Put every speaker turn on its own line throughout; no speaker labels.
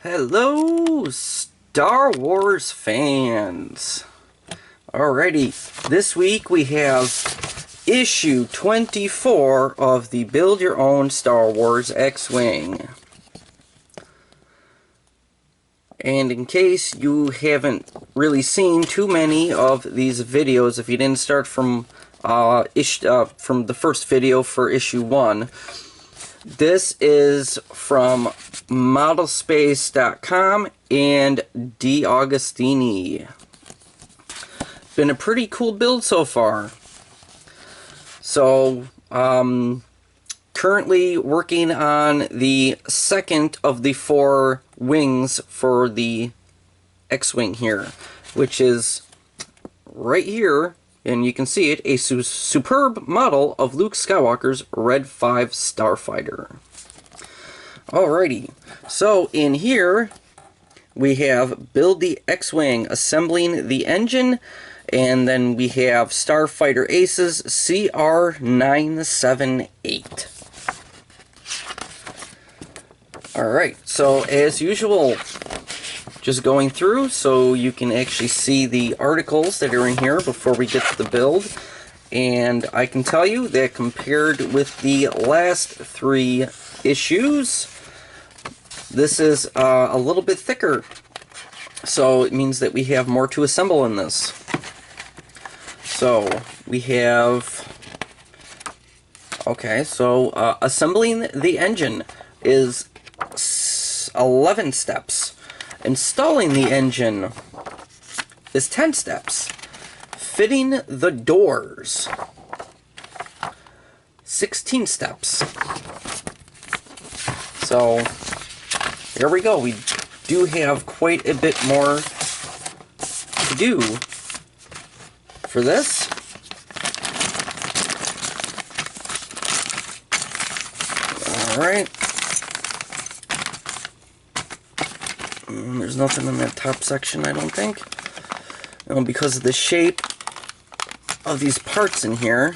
Hello, Star Wars fans. Alrighty, this week we have issue 24 of the Build Your Own Star Wars X-Wing. And in case you haven't really seen too many of these videos, if you didn't start from the first video for issue 1, this is from modelspace.com and DeAgostini. Been a pretty cool build so far. So, currently working on the second of the 4 wings for the X-Wing here, which is right here, and you can see it, a superb model of Luke Skywalker's Red 5 Starfighter. Alrighty, so in here we have Build the X-Wing, assembling the engine, and then we have Starfighter Aces CR978. Alright, so as usual, just going through so you can actually see the articles that are in here before we get to the build. And I can tell you that compared with the last 3 issues, this is a little bit thicker. So it means that we have more to assemble in this. So we have... Okay, so assembling the engine is 11 steps. Installing the engine is 10 steps. Fitting the doors, 16 steps. So, here we go. We do have quite a bit more to do for this. Alright. There's nothing in that top section, I don't think. Because of the shape of these parts in here.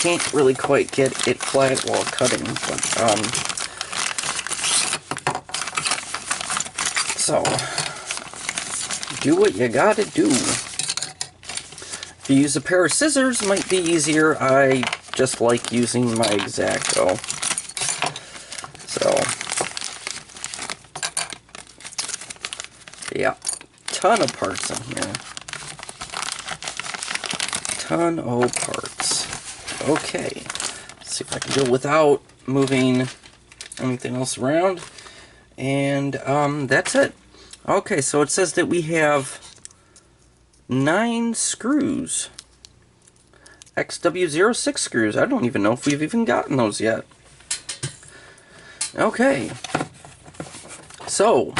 Can't really quite get it flat while cutting, but so do what you gotta do. If you use a pair of scissors, it might be easier. I just like using my X-Acto. So, yeah, ton of parts in here. Ton of parts. Okay, let's see if I can do it without moving anything else around. And that's it. Okay, so it says that we have 9 screws. XW06 screws. I don't even know if we've even gotten those yet. Okay. So,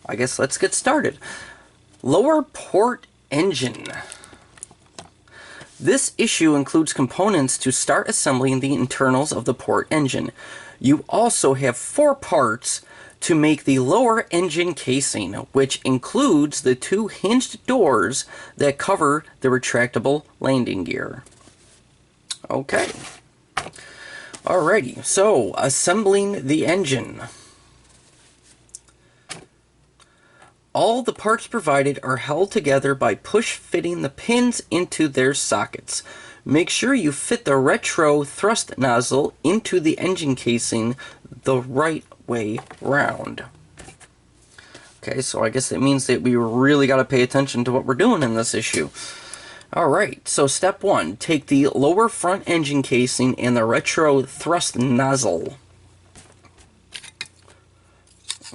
I guess let's get started. Lower port engine. This issue includes components to start assembling the internals of the port engine. You also have 4 parts to make the lower engine casing, which includes the 2 hinged doors that cover the retractable landing gear. Okay. Alrighty, so assembling the engine. All the parts provided are held together by push-fitting the pins into their sockets. Make sure you fit the retro thrust nozzle into the engine casing the right way round. Okay, so I guess that means that we really got to pay attention to what we're doing in this issue. Alright, so step 1. Take the lower front engine casing and the retro thrust nozzle.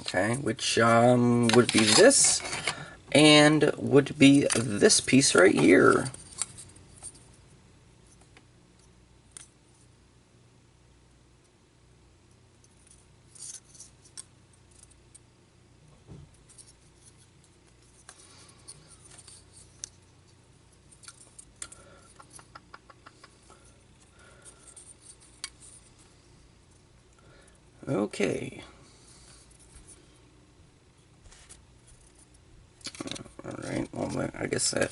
Okay, which would be this, and would be this piece right here. Okay. Alright, well, I guess that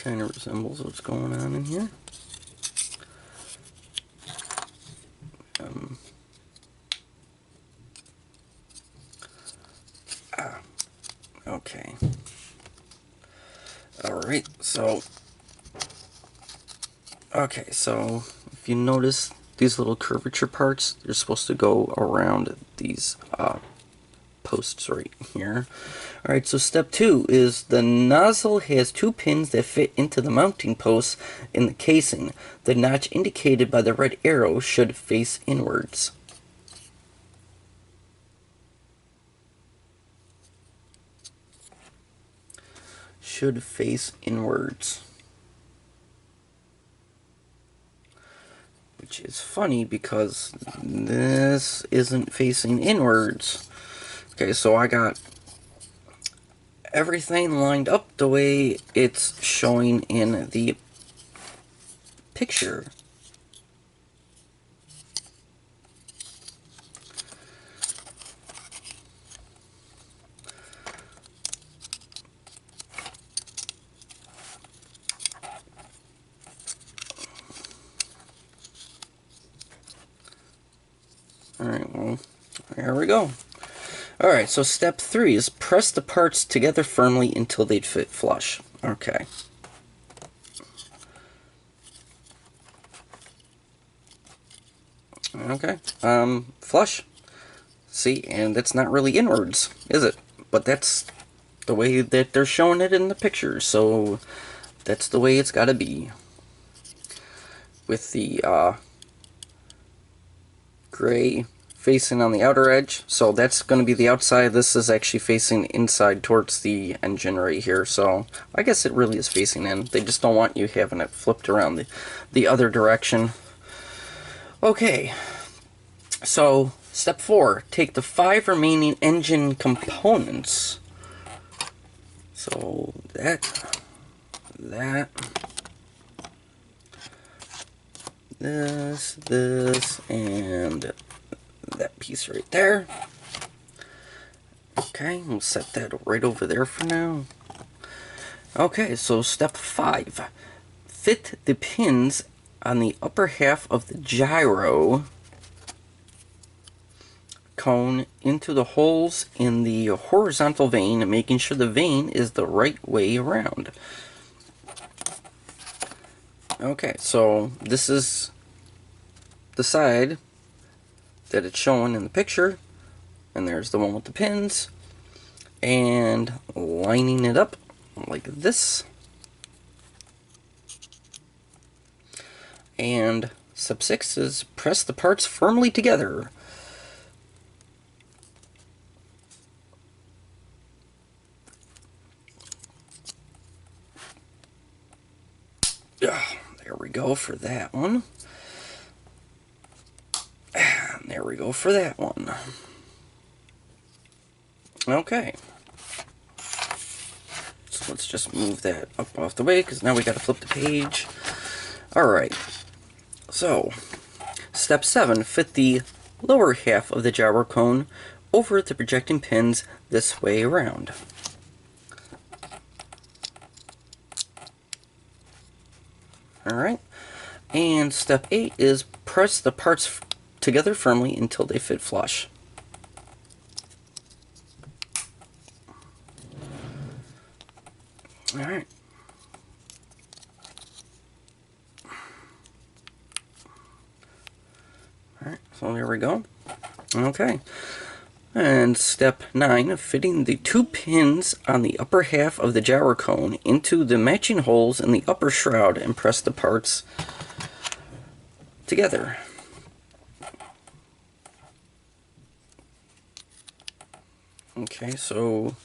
kind of resembles what's going on in here. Okay. Alright, so... Okay, so if you notice these little curvature parts, they're supposed to go around these posts right here. Alright, so step 2 is the nozzle has 2 pins that fit into the mounting posts in the casing. The notch indicated by the red arrow should face inwards. Should face inwards. Which is funny because this isn't facing inwards. Okay, so I got everything lined up the way it's showing in the picture. Alright, well, there we go. Alright, so step 3 is press the parts together firmly until they fit flush. Okay. Okay, flush. See, and that's not really inwards, is it? But that's the way that they're showing it in the picture, so that's the way it's gotta be. With the, gray facing on the outer edge, so that's going to be the outside. This is actually facing inside towards the engine right here, so I guess it really is facing in. They just don't want you having it flipped around the other direction. Okay, so step 4, take the 5 remaining engine components. So that, this, and that piece right there. Okay, we'll set that right over there for now. Okay, so step 5. Fit the pins on the upper half of the gyro cone into the holes in the horizontal vane, making sure the vane is the right way around. Okay, so this is the side that it's showing in the picture, and there's the one with the pins, and lining it up like this. And step 6 is press the parts firmly together. There we go for that one. And there we go for that one. Okay. So let's just move that up off the way, because now we got to flip the page. Alright. So, step 7, fit the lower half of the gyro cone over the projecting pins this way around. Alright, and step 8 is press the parts together firmly until they fit flush. Alright. Alright, so there we go. Okay. And step 9, fitting the 2 pins on the upper half of the gyro cone into the matching holes in the upper shroud and press the parts together. Okay, so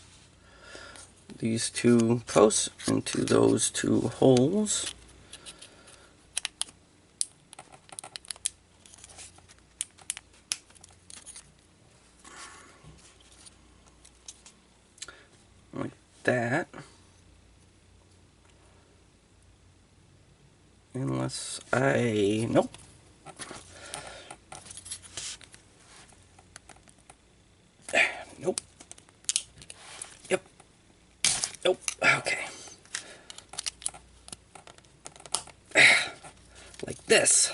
these 2 posts into those 2 holes. Like that. Unless I... Nope. Nope. Yep. Nope. Okay. this.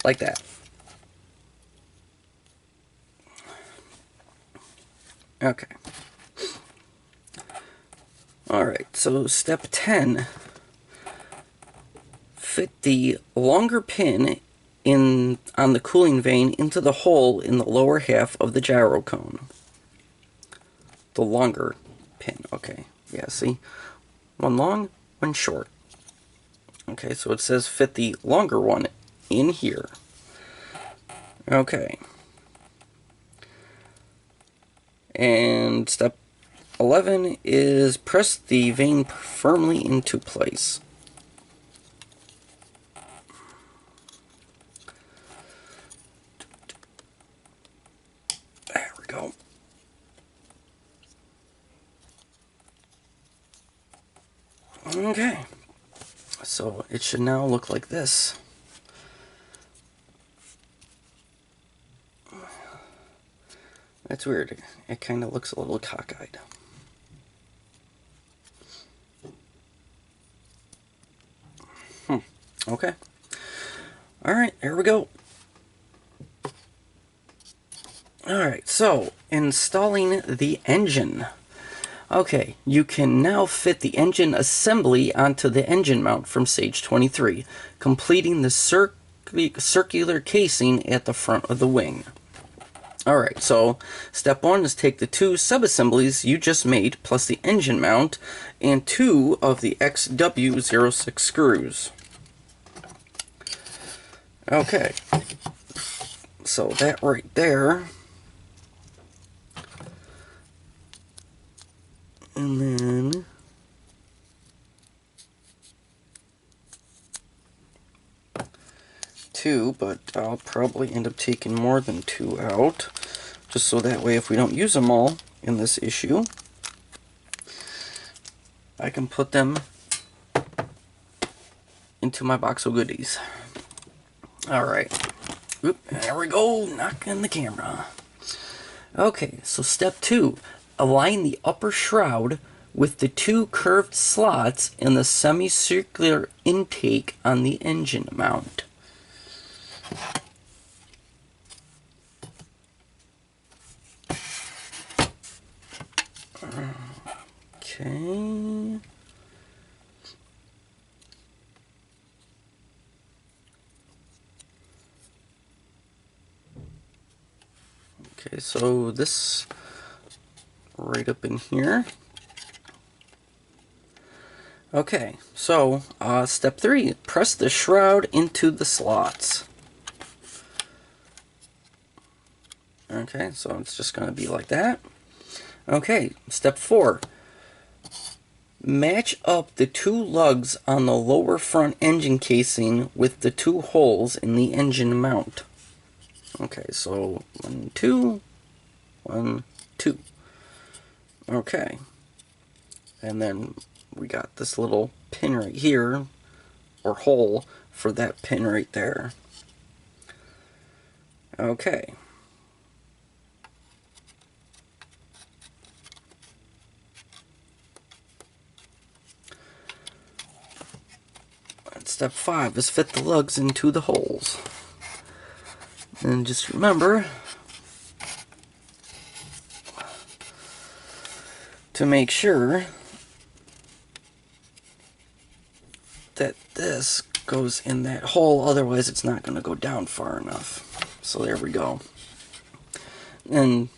Like that. Okay. Alright, so step 10. Fit the longer pin on the cooling vane into the hole in the lower half of the gyro cone. The longer pin, okay. Yeah, see? One long, one short. Okay, so it says fit the longer one in here. Okay. And step 11 is press the vane firmly into place. There we go. Okay. So it should now look like this. That's weird. It kind of looks a little cockeyed. Okay. Alright, here we go. Alright, so installing the engine. Okay, you can now fit the engine assembly onto the engine mount from stage 23, completing the circular casing at the front of the wing. Alright, so step 1 is take the 2 sub-assemblies you just made, plus the engine mount, and 2 of the XW06 screws. Okay, so that right there. And then two, but I'll probably end up taking more than 2 out, just so that way if we don't use them all in this issue, I can put them into my box of goodies. Alright. Oop, there we go, knocking the camera. Okay, so step 2. Align the upper shroud with the 2 curved slots in the semicircular intake on the engine mount. Okay. Okay, so this right up in here. Okay, so step 3, press the shroud into the slots. Okay, so it's just going to be like that. Okay, step 4, match up the 2 lugs on the lower front engine casing with the 2 holes in the engine mount. Okay, so 1, 2, 1, 2. Okay, and then we got this little pin right here, or hole, for that pin right there. Okay. And step 5 is fit the lugs into the holes. And just remember to make sure that this goes in that hole, otherwise it's not going to go down far enough. So there we go. And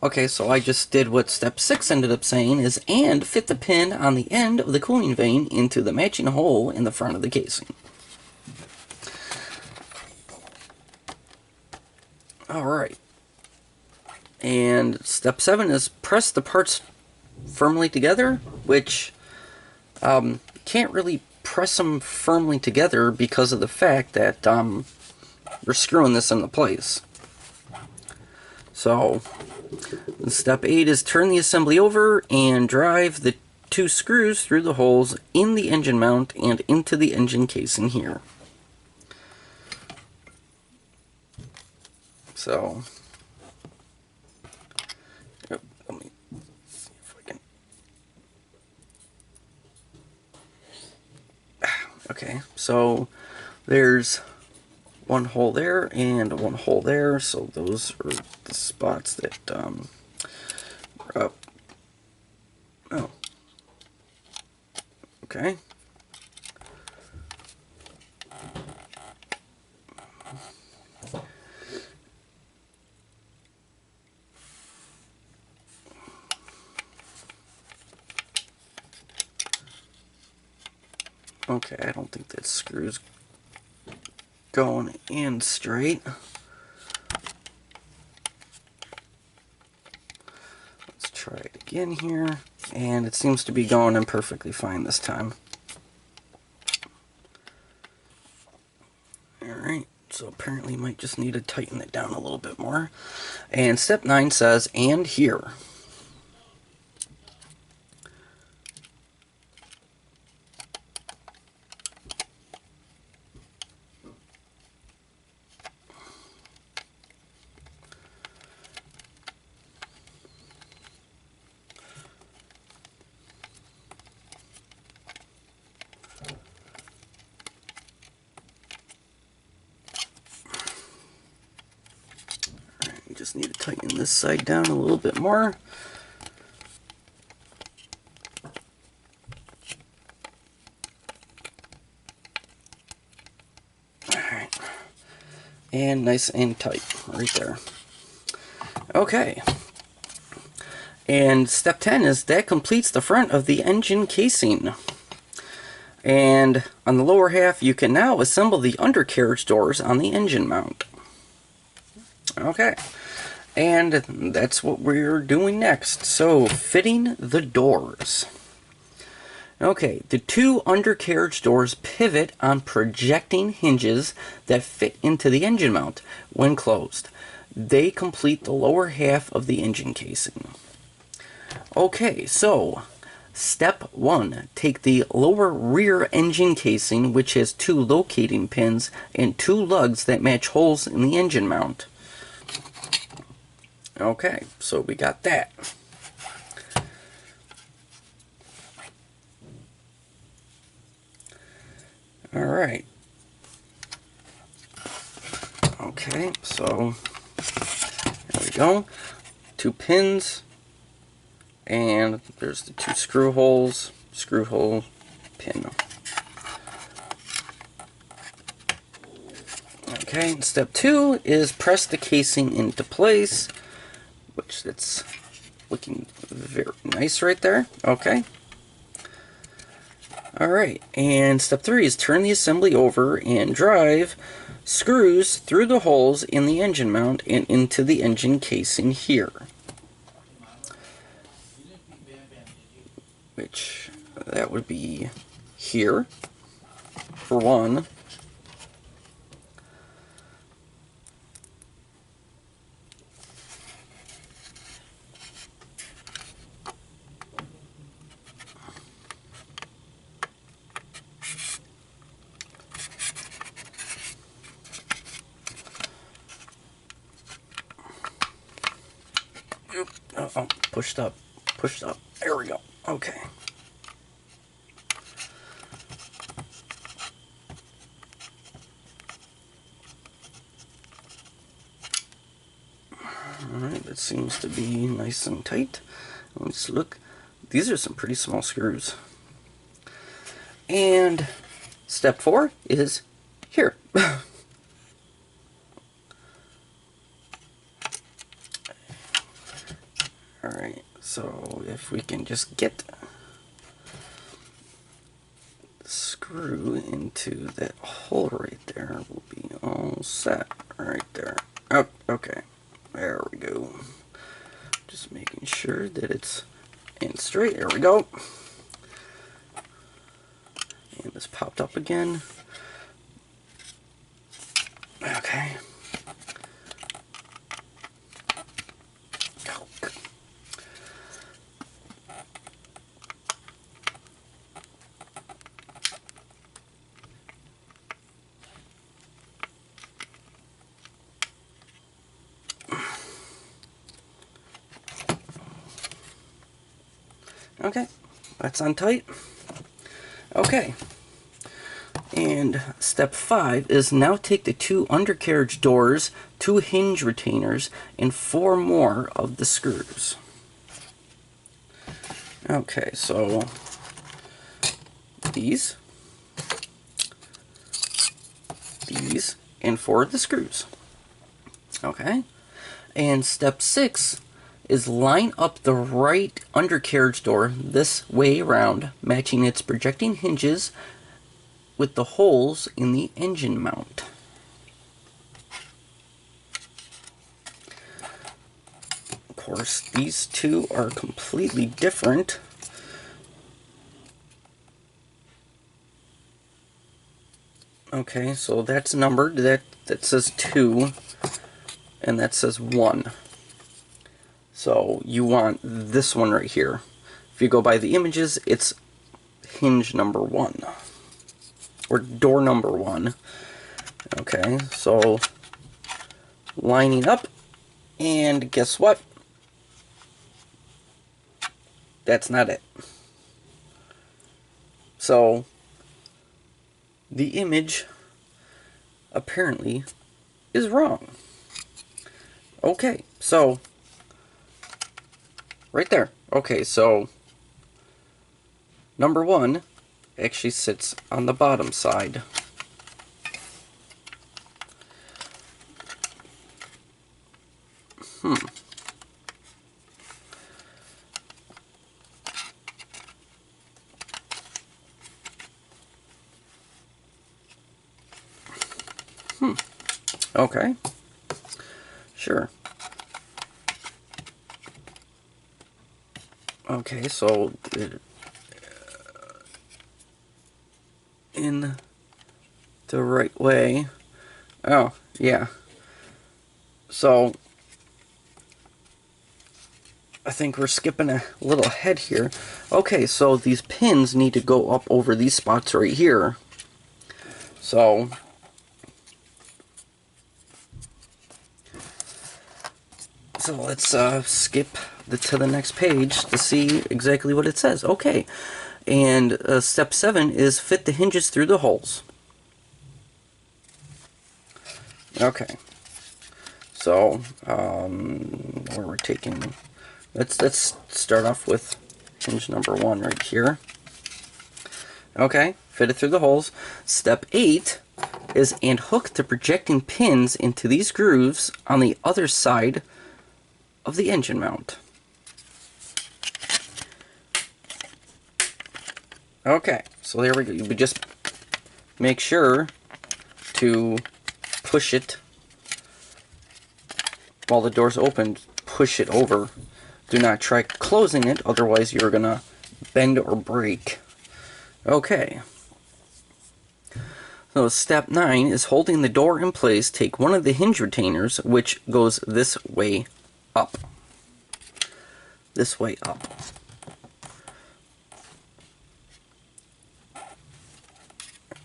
okay, so I just did what step 6 ended up saying is, and fit the pin on the end of the cooling vane into the matching hole in the front of the casing. Alright. And step 7 is press the parts firmly together, which can't really press them firmly together because of the fact that we're screwing this into place. So step 8 is turn the assembly over and drive the 2 screws through the holes in the engine mount and into the engine casing here. So let me see if I can. Okay, so There's one hole there and one hole there, so those are the spots that are up. Oh, okay. Okay, I don't think that screw's going in straight. Let's try it again here, and it seems to be going in perfectly fine this time. Alright, so apparently you might just need to tighten it down a little bit more. And step 9 says, and here. Just need to tighten this side down a little bit more. Alright. And nice and tight right there. Okay. And step 10 is that completes the front of the engine casing. And on the lower half, you can now assemble the undercarriage doors on the engine mount. Okay. And that's what we're doing next. So, fitting the doors. Okay, the two undercarriage doors pivot on projecting hinges that fit into the engine mount when closed. They complete the lower half of the engine casing. Okay, so step 1. Take the lower rear engine casing, which has 2 locating pins and 2 lugs that match holes in the engine mount. Okay, so we got that. Alright. Okay, so there we go. 2 pins, and there's the 2 screw holes, screw hole, pin. Okay, step 2 is press the casing into place, which that's looking very nice right there. Okay. Alright, and step 3 is turn the assembly over and drive screws through the holes in the engine mount and into the engine casing here. Which, that would be here, for one. Oh, pushed up, pushed up. There we go. Okay. Alright, that seems to be nice and tight. Let's look. These are some pretty small screws. And step 4 is here. Alright, so if we can just get the screw into that hole right there, we'll be all set right there. Oh, okay, there we go. Just making sure that it's in straight. There we go. And this popped up again. Okay. Okay, that's on tight. Okay, And step 5 is now take the 2 undercarriage doors, 2 hinge retainers, and 4 more of the screws. Okay, so these, and 4 of the screws. Okay, and step 6 is line up the right undercarriage door this way around, matching its projecting hinges with the holes in the engine mount. Of course, these two are completely different. Okay, so that's numbered. That says 2, and that says 1. So you want this one right here. If you go by the images, it's hinge number 1. Or door number 1. Okay, so lining up, and guess what? That's not it. So the image apparently is wrong. Okay, so right there. Okay, so number 1 actually sits on the bottom side. Okay. Sure. Okay, so in the right way. Oh, yeah. So I think we're skipping a little ahead here. Okay, so these pins need to go up over these spots right here. So let's skip to the next page to see exactly what it says. Okay, and step 7 is fit the hinges through the holes. Okay, so where we're taking, let's start off with hinge number 1 right here. Okay, fit it through the holes. Step 8 is and hook the projecting pins into these grooves on the other side of the engine mount. Okay, so there we go. You would just make sure to push it while the door's open. Push it over. Do not try closing it, otherwise you're gonna bend or break. Okay. So step 9 is holding the door in place. Take one of the hinge retainers, which goes this way up. This way up.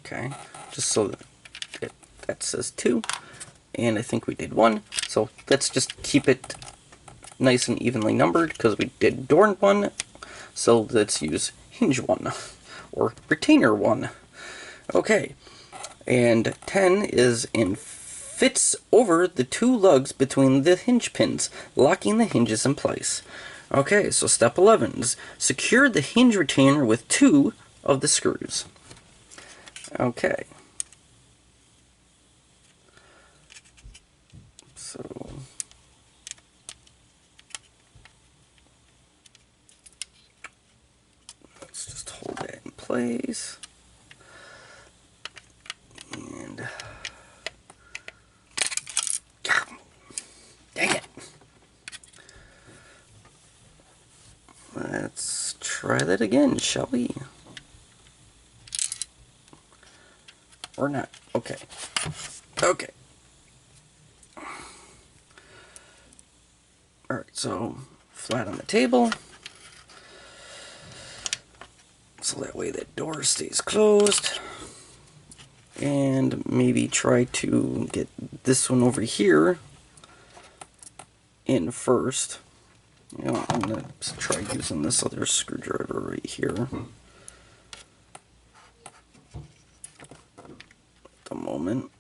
Okay, just so that says 2, and I think we did 1. So let's just keep it nice and evenly numbered because we did door 1. So let's use hinge 1 or retainer 1. Okay, and 10 is in fits over the 2 lugs between the hinge pins, locking the hinges in place. Okay, so step 11 is secure the hinge retainer with 2 of the screws. Okay. So let's just hold that in place. And dang it. Let's try that again, shall we? Or not. Okay. Okay. Alright, so flat on the table. So that way the door stays closed. And maybe try to get this one over here in first. You know, I'm going to try using this other screwdriver right here. moment.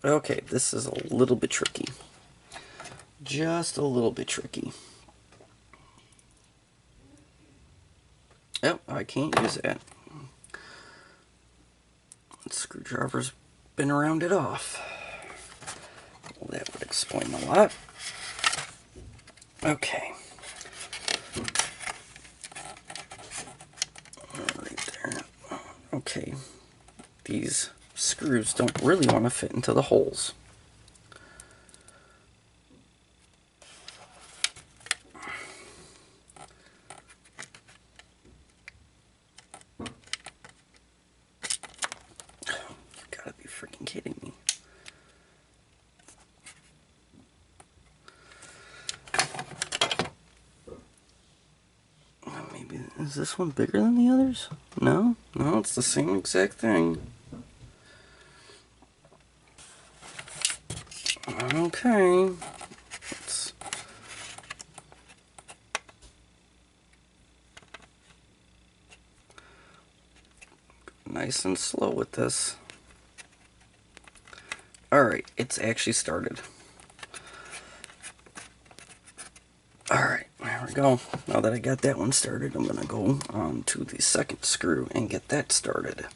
Okay, this is a little bit tricky. Just a little bit tricky. Oh, I can't use that. Screwdriver's been rounded off. Well, that would explain a lot. Okay. Right there. Okay. These screws don't really want to fit into the holes. You gotta be freaking kidding me. Maybe, is this one bigger than the others? No? No, it's the same exact thing. Okay. Let's nice and slow with this. Alright, it's actually started. Alright, there we go. Now that I got that one started, I'm going to go on to the second screw and get that started.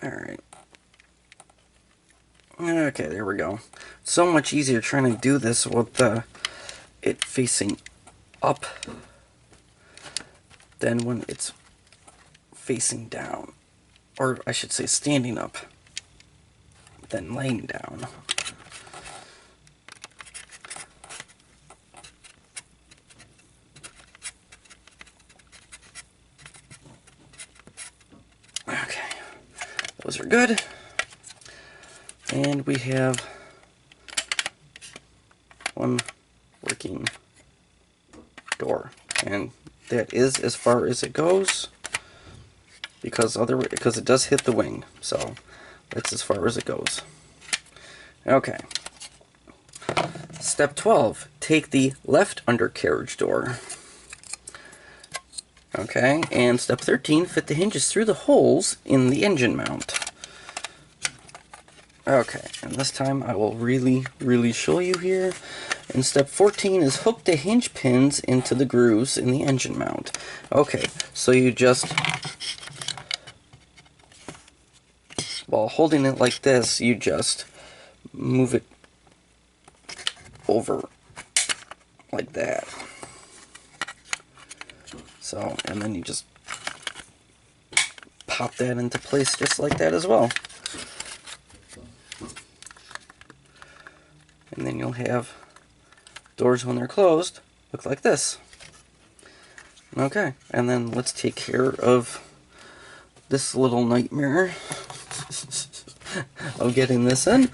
Alright. Okay, there we go. So much easier trying to do this with it facing up than when it's facing down. Or I should say standing up, then laying down. Okay, those are good. And we have one working door, and that is as far as it goes, because it does hit the wing, so that's as far as it goes. Okay. Step 12, take the left undercarriage door. Okay, and step 13, fit the hinges through the holes in the engine mount. Okay, and this time I will really show you here. And step 14 is hook the hinge pins into the grooves in the engine mount. Okay, so you just, while holding it like this, you just move it over like that. So, and then you just pop that into place just like that as well. And then you'll have doors when they're closed look like this. Okay, and then let's take care of this little nightmare of getting this in.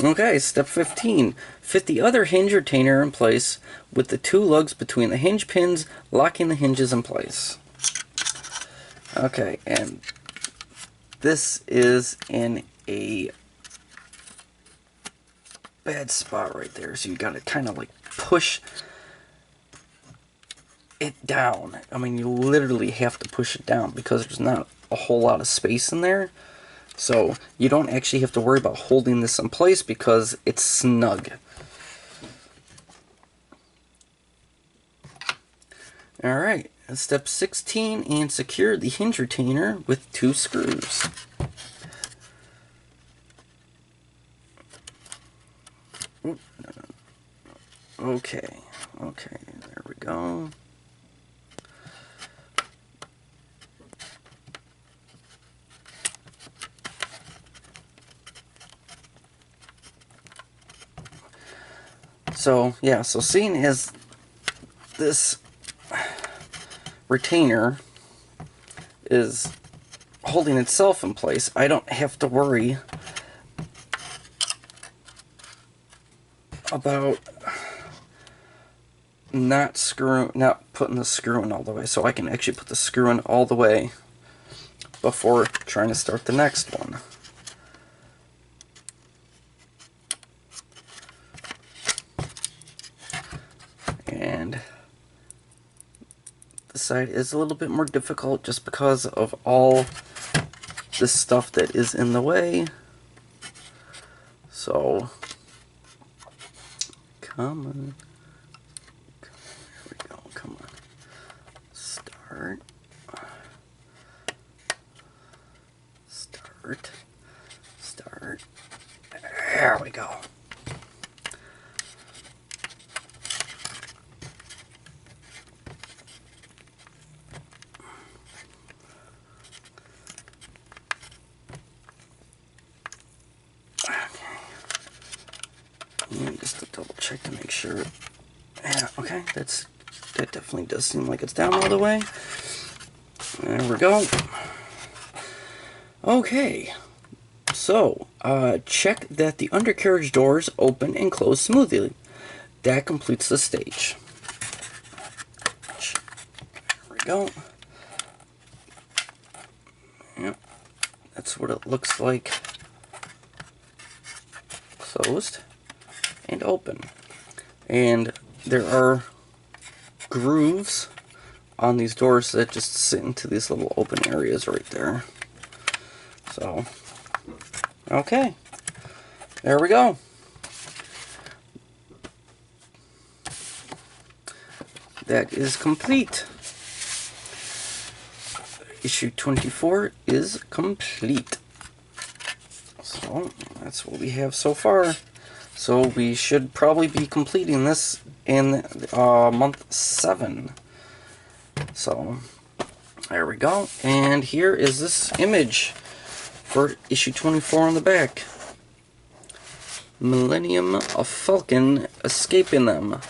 Okay, step 15. Fit the other hinge retainer in place with the two lugs between the hinge pins, locking the hinges in place. Okay, and this is in a bad spot right there, so you gotta kind of like push it down. I mean, you literally have to push it down because there's not a whole lot of space in there. So you don't actually have to worry about holding this in place because it's snug. Alright, step 16, and secure the hinge retainer with 2 screws. Okay, there we go. So, yeah, so seeing as this retainer is holding itself in place, I don't have to worry about not putting the screw in all the way. So I can actually put the screw in all the way before trying to start the next one. This side is a little bit more difficult just because of all this stuff that is in the way. So, come on. There we go, come on. Start. Start. Start. There we go. And just to double check to make sure. Yeah, okay, that definitely does seem like it's down all the way. There we go. Okay, so check that the undercarriage doors open and close smoothly. That completes the stage. There we go. Yep, that's what it looks like. Closed and open. And there are grooves on these doors that just sit into these little open areas right there. So, okay, there we go. That is complete. Issue 24 is complete. So, that's what we have so far. So we should probably be completing this in month 7. So, there we go. And here is this image for issue 24 on the back. Millennium Falcon escaping them.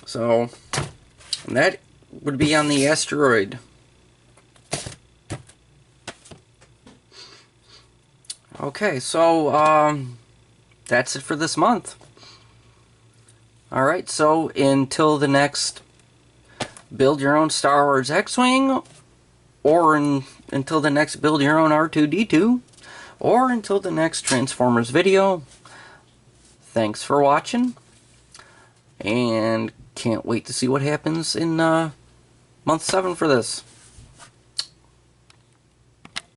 So, and that would be on the asteroid. Okay, so that's it for this month. Alright, so until the next Build Your Own Star Wars X-Wing, or until the next Build Your Own R2-D2, or until the next Transformers video, thanks for watching, and can't wait to see what happens in month 7 for this.